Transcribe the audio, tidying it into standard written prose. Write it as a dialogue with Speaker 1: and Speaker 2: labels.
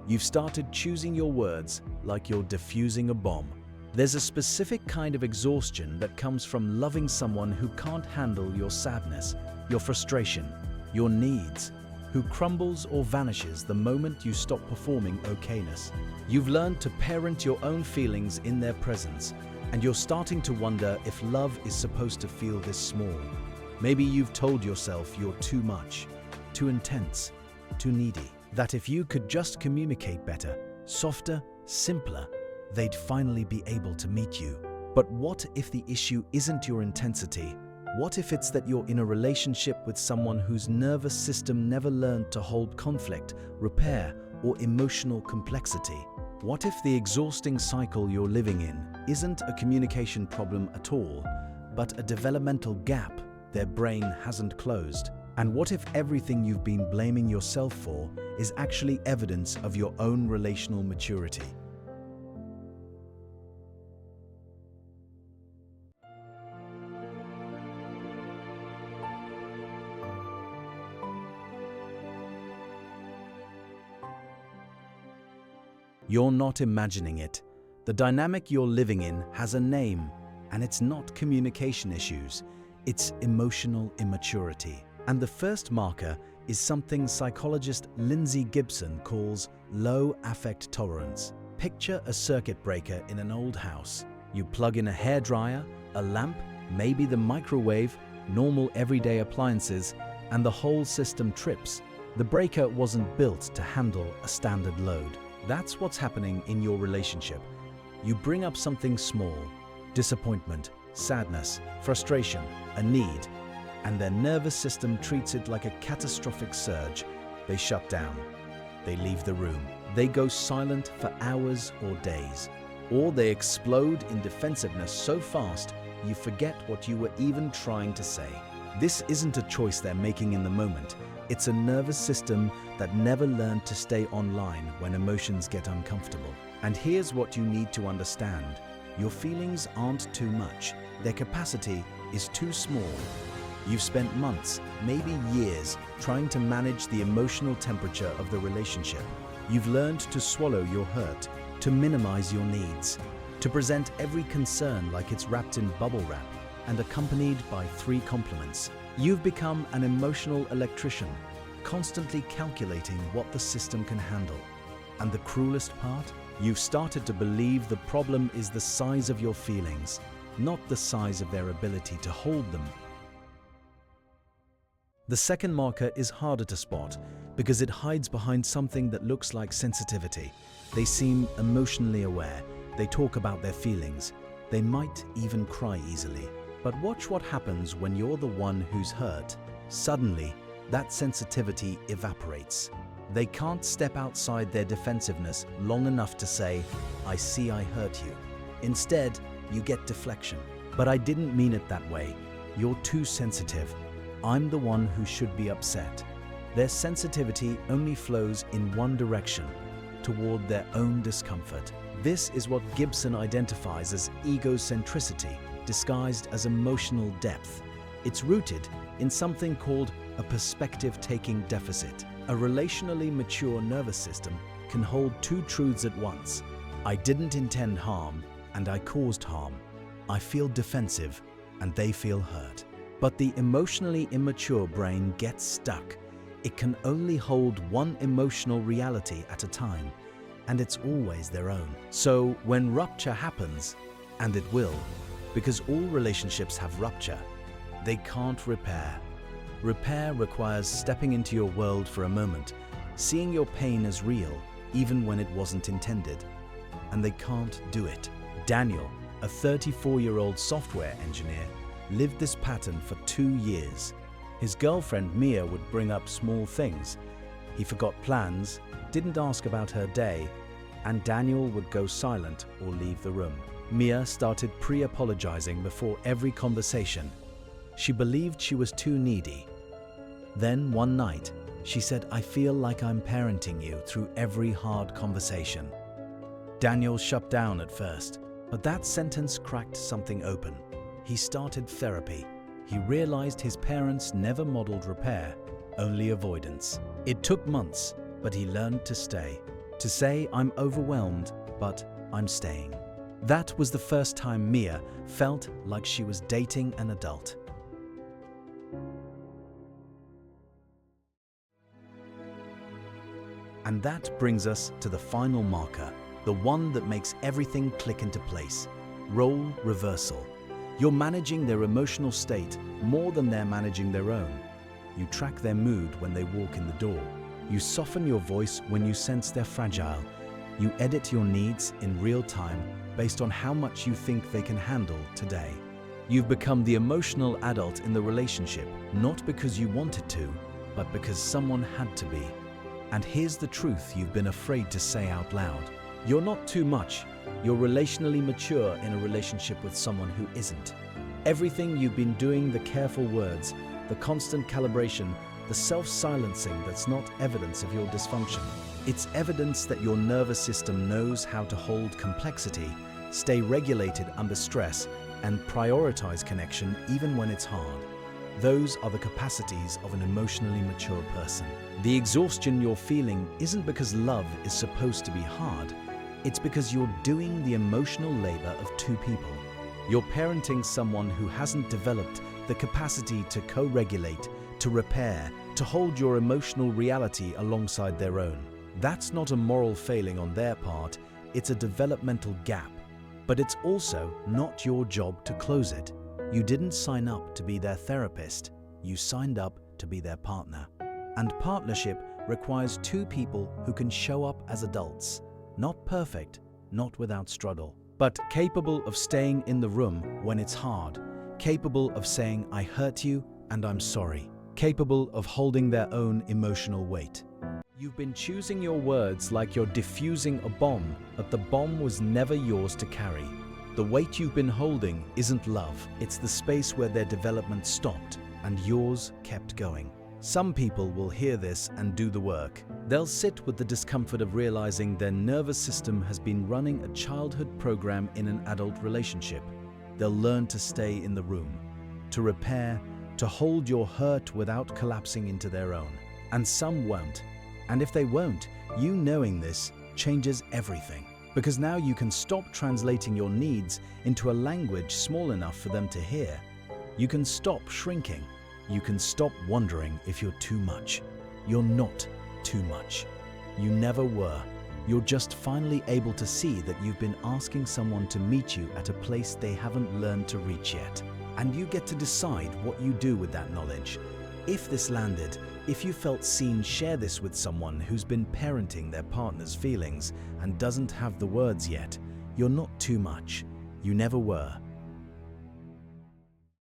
Speaker 1: You've started choosing your words like you're defusing a bomb. There's a specific kind of exhaustion that comes from loving someone who can't handle your sadness, your frustration, your needs, who crumbles or vanishes the moment you stop performing okayness. You've learned to parent your own feelings in their presence, and you're starting to wonder if love is supposed to feel this small. Maybe you've told yourself you're too much, too intense, too needy, that if you could just communicate better, softer, simpler, they'd finally be able to meet you. But what if the issue isn't your intensity? What if it's that you're in a relationship with someone whose nervous system never learned to hold conflict, repair, or emotional complexity? What if the exhausting cycle you're living in isn't a communication problem at all, but a developmental gap their brain hasn't closed? And what if everything you've been blaming yourself for is actually evidence of your own relational maturity? You're not imagining it. The dynamic you're living in has a name, and it's not communication issues, it's emotional immaturity. And the first marker is something psychologist Lindsay Gibson calls low affect tolerance. Picture a circuit breaker in an old house. You plug in a hairdryer, a lamp, maybe the microwave, normal everyday appliances, and the whole system trips. The breaker wasn't built to handle a standard load. That's what's happening in your relationship. You bring up something small, disappointment, sadness, frustration, a need, and their nervous system treats it like a catastrophic surge. They shut down. They leave the room. They go silent for hours or days. Or they explode in defensiveness so fast you forget what you were even trying to say. This isn't a choice they're making in the moment. It's a nervous system that never learned to stay online when emotions get uncomfortable. And here's what you need to understand. Your feelings aren't too much. Their capacity is too small. You've spent months, maybe years, trying to manage the emotional temperature of the relationship. You've learned to swallow your hurt, to minimize your needs, to present every concern like it's wrapped in bubble wrap and accompanied by 3 compliments. You've become an emotional electrician, constantly calculating what the system can handle. And the cruelest part? You've started to believe the problem is the size of your feelings, not the size of their ability to hold them. The second marker is harder to spot because it hides behind something that looks like sensitivity. They seem emotionally aware. They talk about their feelings. They might even cry easily. But watch what happens when you're the one who's hurt. Suddenly, that sensitivity evaporates. They can't step outside their defensiveness long enough to say, "I see I hurt you." Instead, you get deflection. "But I didn't mean it that way. You're too sensitive. I'm the one who should be upset." Their sensitivity only flows in one direction, toward their own discomfort. This is what Gibson identifies as egocentricity, disguised as emotional depth. It's rooted in something called a perspective-taking deficit. A relationally mature nervous system can hold 2 truths at once. I didn't intend harm, and I caused harm. I feel defensive, and they feel hurt. But the emotionally immature brain gets stuck. It can only hold one emotional reality at a time, and it's always their own. So when rupture happens, and it will, because all relationships have rupture, they can't repair. Repair requires stepping into your world for a moment, seeing your pain as real, even when it wasn't intended. And they can't do it. Daniel, a 34-year-old software engineer, lived this pattern for 2 years. His girlfriend Mia would bring up small things. He forgot plans, didn't ask about her day, and Daniel would go silent or leave the room. Mia started pre-apologizing before every conversation. She believed she was too needy. Then one night, she said, "I feel like I'm parenting you through every hard conversation." Daniel shut down at first, but that sentence cracked something open. He started therapy. He realized his parents never modeled repair, only avoidance. It took months, but he learned to stay, To say, I'm overwhelmed, but I'm staying. That was the first time Mia felt like she was dating an adult. And that brings us to the final marker, the one that makes everything click into place. Role reversal. You're managing their emotional state more than they're managing their own. You track their mood when they walk in the door. You soften your voice when you sense they're fragile. You edit your needs in real time based on how much you think they can handle today. You've become the emotional adult in the relationship, not because you wanted to, but because someone had to be. And here's the truth you've been afraid to say out loud. You're not too much. You're relationally mature in a relationship with someone who isn't. Everything you've been doing, the careful words, the constant calibration, the self-silencing, that's not evidence of your dysfunction. It's evidence that your nervous system knows how to hold complexity, stay regulated under stress, and prioritize connection even when it's hard. Those are the capacities of an emotionally mature person. The exhaustion you're feeling isn't because love is supposed to be hard. It's because you're doing the emotional labor of two people. You're parenting someone who hasn't developed the capacity to co-regulate, to repair, to hold your emotional reality alongside their own. That's not a moral failing on their part, it's a developmental gap. But it's also not your job to close it. You didn't sign up to be their therapist, you signed up to be their partner. And partnership requires two people who can show up as adults. Not perfect, not without struggle, but capable of staying in the room when it's hard, capable of saying, I hurt you and I'm sorry, capable of holding their own emotional weight. You've been choosing your words like you're diffusing a bomb, but the bomb was never yours to carry. The weight you've been holding isn't love, it's the space where their development stopped and yours kept going. Some people will hear this and do the work. They'll sit with the discomfort of realizing their nervous system has been running a childhood program in an adult relationship. They'll learn to stay in the room, to repair, to hold your hurt without collapsing into their own. And some won't. And if they won't, you knowing this changes everything. Because now you can stop translating your needs into a language small enough for them to hear. You can stop shrinking. You can stop wondering if you're too much. You're not too much. You never were. You're just finally able to see that you've been asking someone to meet you at a place they haven't learned to reach yet. And you get to decide what you do with that knowledge. If this landed, if you felt seen, share this with someone who's been parenting their partner's feelings and doesn't have the words yet. You're not too much. You never were.